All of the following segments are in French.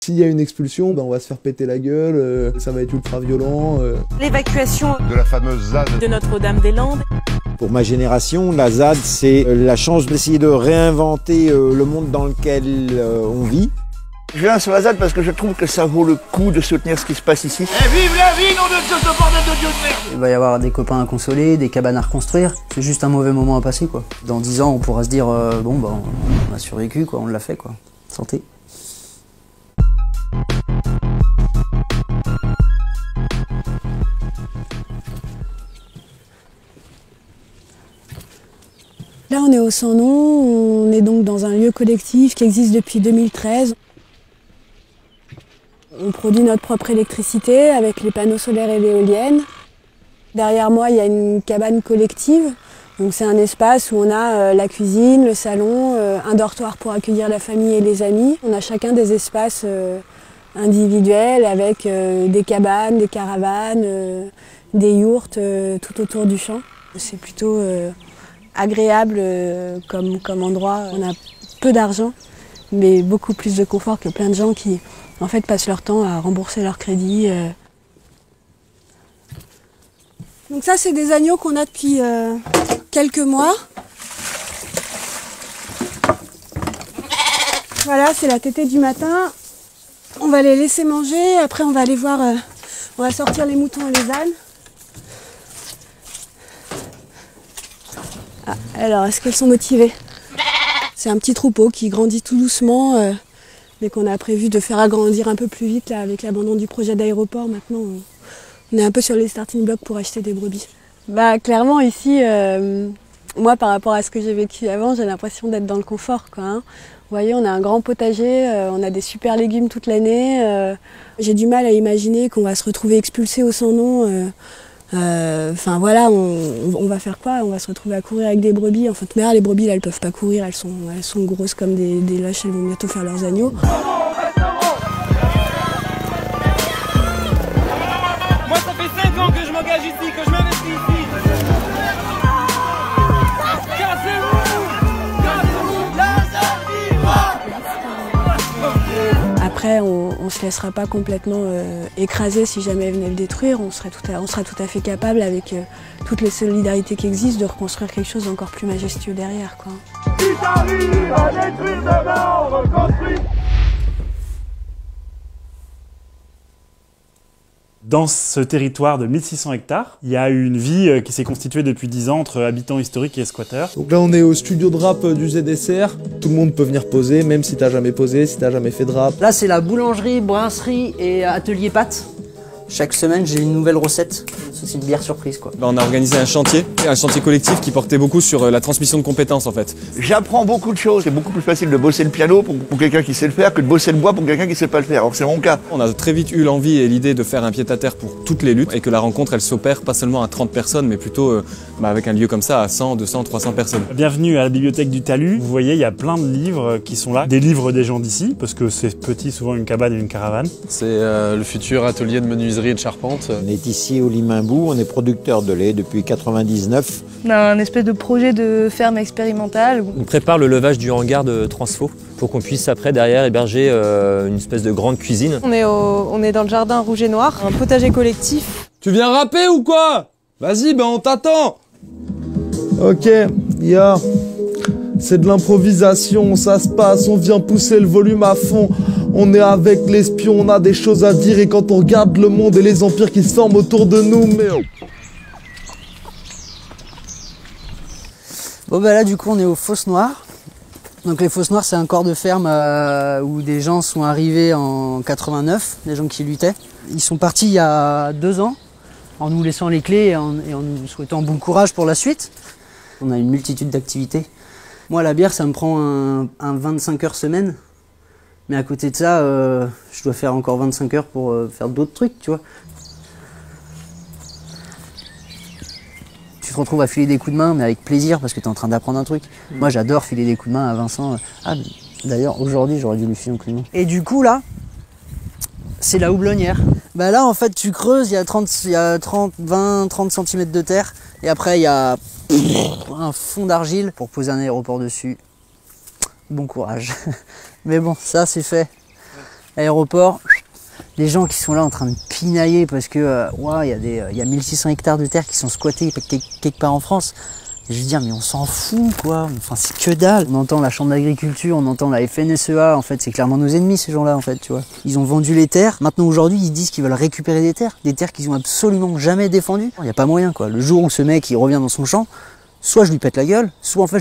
S'il y a une expulsion, on va se faire péter la gueule, ça va être ultra violent. L'évacuation de la fameuse ZAD de Notre-Dame-des-Landes. Pour ma génération, la ZAD, c'est la chance d'essayer de réinventer le monde dans lequel on vit. Je viens sur la ZAD parce que je trouve que ça vaut le coup de soutenir ce qui se passe ici. Et vive la vie, nom de Dieu, ce bordel de Dieu de merde! Il va y avoir des copains à consoler, des cabanes à reconstruire. C'est juste un mauvais moment à passer, quoi. Dans 10 ans, on pourra se dire, bon, bah, on a survécu, quoi, on l'a fait, quoi. Santé. Là, on est au Sans Nom, on est donc dans un lieu collectif qui existe depuis 2013. On produit notre propre électricité avec les panneaux solaires et l'éolienne. Derrière moi, il y a une cabane collective. Donc c'est un espace où on a la cuisine, le salon, un dortoir pour accueillir la famille et les amis. On a chacun des espaces individuels avec des cabanes, des caravanes, des yourtes tout autour du champ. C'est plutôt agréable comme endroit. On a peu d'argent, mais beaucoup plus de confort que plein de gens qui en fait passent leur temps à rembourser leur crédit. Donc ça, c'est des agneaux qu'on a depuis quelques mois. Voilà, c'est la tétée du matin. On va les laisser manger, après on va aller voir, on va sortir les moutons et les ânes. Ah, alors, est-ce qu'elles sont motivées? C'est un petit troupeau qui grandit tout doucement, mais qu'on a prévu de faire agrandir un peu plus vite là, avec l'abandon du projet d'aéroport. Maintenant, on est un peu sur les starting blocks pour acheter des brebis. Bah, clairement, ici, moi, par rapport à ce que j'ai vécu avant, j'ai l'impression d'être dans le confort, quoi, hein. Vous voyez, on a un grand potager, on a des super légumes toute l'année. J'ai du mal à imaginer qu'on va se retrouver expulsé au Sans Nom. Enfin voilà, on va faire quoi? On va se retrouver à courir avec des brebis. Enfin, mais là, les brebis, là, elles peuvent pas courir, elles sont grosses comme des lâches, elles vont bientôt faire leurs agneaux. Moi, ça fait 5 ans que je m'engage ici, que je m'investis ici. Après, on se laissera pas complètement écraser si jamais elles venaient le détruire. On sera tout à fait capable, avec toutes les solidarités qui existent, de reconstruire quelque chose d'encore plus majestueux derrière, quoi. Si t'arrives à détruire demain, on reconstruit. Dans ce territoire de 1600 hectares, il y a une vie qui s'est constituée depuis 10 ans entre habitants historiques et squatteurs. Donc là, on est au studio de rap du ZSR. Tout le monde peut venir poser, même si t'as jamais posé, si t'as jamais fait de rap. Là, c'est la boulangerie, brasserie et atelier pâtes. Chaque semaine, j'ai une nouvelle recette. Ça, c'est une bière surprise, quoi. On a organisé un chantier collectif qui portait beaucoup sur la transmission de compétences, en fait. J'apprends beaucoup de choses. C'est beaucoup plus facile de bosser le piano pour quelqu'un qui sait le faire que de bosser le bois pour quelqu'un qui sait pas le faire. Alors c'est mon cas. On a très vite eu l'envie et l'idée de faire un pied-à-terre pour toutes les luttes et que la rencontre, elle s'opère pas seulement à 30 personnes, mais plutôt avec un lieu comme ça à 100, 200, 300 personnes. Bienvenue à la bibliothèque du Talus. Vous voyez, il y a plein de livres qui sont là. Des livres des gens d'ici, parce que c'est petit, souvent une cabane et une caravane. C'est le futur atelier de menuiserie et de charpente. On est ici au Limambou, on est producteur de lait depuis 99. On a un espèce de projet de ferme expérimentale. On prépare le levage du hangar de Transfo pour qu'on puisse après derrière héberger une espèce de grande cuisine. On est dans le jardin rouge et noir, un potager collectif. Tu viens rapper ou quoi? Vas-y, ben on t'attend. Ok, c'est de l'improvisation, ça se passe, on vient pousser le volume à fond. On est avec l'espion, on a des choses à dire, et quand on regarde le monde et les empires qui se forment autour de nous, mais... Bon bah là, du coup, on est aux Fosses Noires. Donc les Fosses Noires, c'est un corps de ferme où des gens sont arrivés en 89, des gens qui luttaient. Ils sont partis il y a 2 ans, en nous laissant les clés et en nous souhaitant bon courage pour la suite. On a une multitude d'activités. Moi, la bière, ça me prend un 25 heures semaine. Mais à côté de ça, je dois faire encore 25 heures pour faire d'autres trucs, tu vois. Tu te retrouves à filer des coups de main, mais avec plaisir, parce que tu es en train d'apprendre un truc. Moi, j'adore filer des coups de main à Vincent. Ah, d'ailleurs, aujourd'hui, j'aurais dû lui filer un coup de main. Et du coup, là, c'est la houblonnière. Bah là, en fait, tu creuses, il y a 30 cm de terre, et après, il y a un fond d'argile pour poser un aéroport dessus. Bon courage. Mais bon, ça, c'est fait. Aéroport, les gens qui sont là en train de pinailler parce que il y a 1600 hectares de terre qui sont squattés quelque part en France. Et je veux dire, mais on s'en fout, quoi. Enfin, c'est que dalle. On entend la Chambre d'agriculture, on entend la FNSEA. En fait, c'est clairement nos ennemis, ces gens-là, en fait, tu vois. Ils ont vendu les terres. Maintenant, aujourd'hui, ils disent qu'ils veulent récupérer des terres qu'ils ont absolument jamais défendues. Il n'y a pas moyen, quoi. Le jour où ce mec, il revient dans son champ, soit je lui pète la gueule, soit en fait,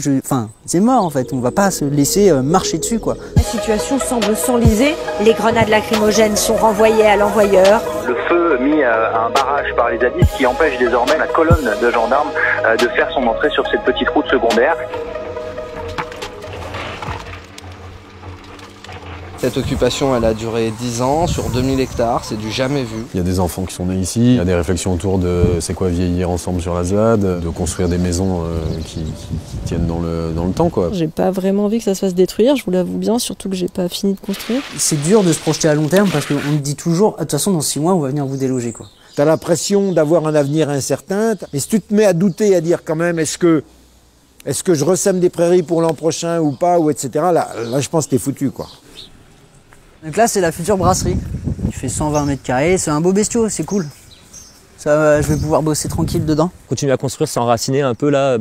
c'est mort, en fait. On va pas se laisser marcher dessus, quoi. La situation semble s'enliser. Les grenades lacrymogènes sont renvoyées à l'envoyeur. Le feu mis à un barrage par les zadistes qui empêche désormais la colonne de gendarmes de faire son entrée sur cette petite route secondaire. Cette occupation, elle a duré 10 ans, sur 2000 hectares, c'est du jamais vu. Il y a des enfants qui sont nés ici, il y a des réflexions autour de c'est quoi vieillir ensemble sur la ZAD, de construire des maisons qui tiennent dans le temps, quoi. J'ai pas vraiment envie que ça se fasse détruire, je vous l'avoue bien, surtout que j'ai pas fini de construire. C'est dur de se projeter à long terme parce qu'on te dit toujours, de toute façon, dans 6 mois, on va venir vous déloger, quoi. T'as l'impression d'avoir un avenir incertain, mais si tu te mets à douter, à dire quand même, est-ce que je ressème des prairies pour l'an prochain ou pas, ou etc., là je pense que t'es foutu, quoi. Donc là, c'est la future brasserie. Il fait 120 mètres carrés, c'est un beau bestiau, c'est cool. Ça, je vais pouvoir bosser tranquille dedans. Continuer à construire, s'enraciner un peu là,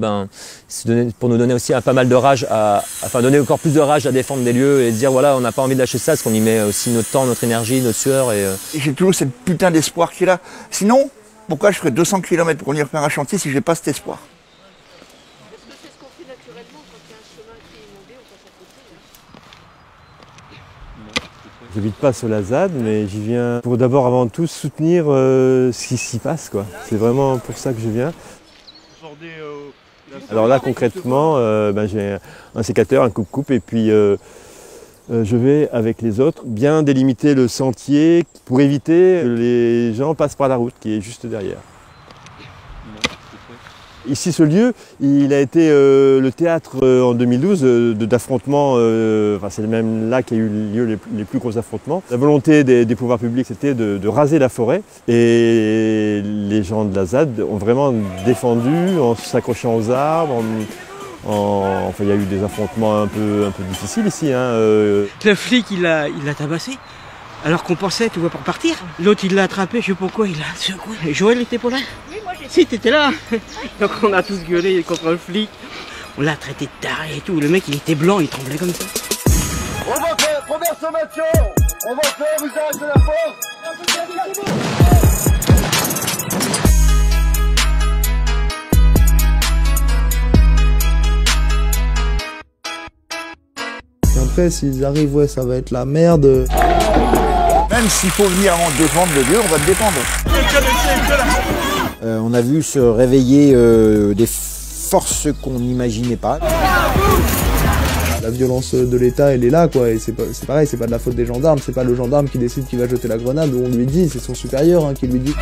pour nous donner aussi pas mal de rage, donner encore plus de rage à défendre des lieux et dire voilà, on n'a pas envie de lâcher ça, parce qu'on y met aussi notre temps, notre énergie, notre sueur. Et j'ai toujours cette putain d'espoir qui est là. Sinon, pourquoi je ferais 200 km pour venir faire un chantier si j'ai pas cet espoir? J'habite pas sur la ZAD, mais j'y viens pour d'abord avant tout soutenir ce qui s'y passe, quoi. C'est vraiment pour ça que je viens. Alors là concrètement, j'ai un sécateur, un coupe-coupe et puis je vais avec les autres bien délimiter le sentier pour éviter que les gens passent par la route qui est juste derrière. Ici, ce lieu, il a été le théâtre en 2012 d'affrontements, c'est même là qu'il y a eu lieu les plus gros affrontements. La volonté des pouvoirs publics, c'était de raser la forêt et les gens de la ZAD ont vraiment défendu en s'accrochant aux arbres. Il y a eu des affrontements un peu difficiles ici. Le flic, il l'a tabassé. Alors qu'on pensait, tu vois, pour partir. L'autre, il l'a attrapé, je sais pas quoi, il l'a secoué. Joël était pas là? Oui, moi j'étais. Si, t'étais là. Donc on a tous gueulé contre le flic. On l'a traité de taré et tout. Le mec, il était blanc, il tremblait comme ça. On va faire première sommation. On va faire usage de la force. Après, s'ils arrivent, ouais, ça va être la merde. Même s'il faut venir en défendre le lieu, on va te défendre. On a vu se réveiller des forces qu'on n'imaginait pas. La violence de l'État, elle est là, quoi. Et c'est pareil, c'est pas de la faute des gendarmes. C'est pas le gendarme qui décide qui va jeter la grenade. On lui dit, c'est son supérieur qui lui dit.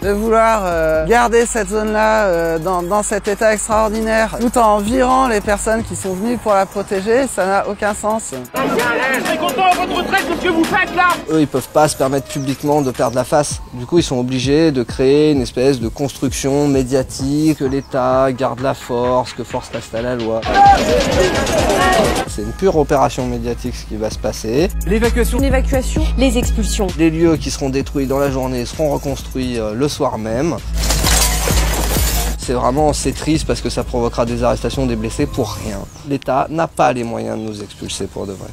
De vouloir garder cette zone-là dans cet état extraordinaire, tout en virant les personnes qui sont venues pour la protéger, ça n'a aucun sens. Je suis content de votre retraite de ce que vous faites là. Eux, ils peuvent pas se permettre publiquement de perdre la face. Du coup, ils sont obligés de créer une espèce de construction médiatique, que l'État garde la force, que force reste à la loi. C'est une pure opération médiatique ce qui va se passer. L'évacuation, les expulsions. Les lieux qui seront détruits dans la journée seront reconstruits le soir même. C'est triste parce que ça provoquera des arrestations, des blessés pour rien. L'État n'a pas les moyens de nous expulser pour de vrai.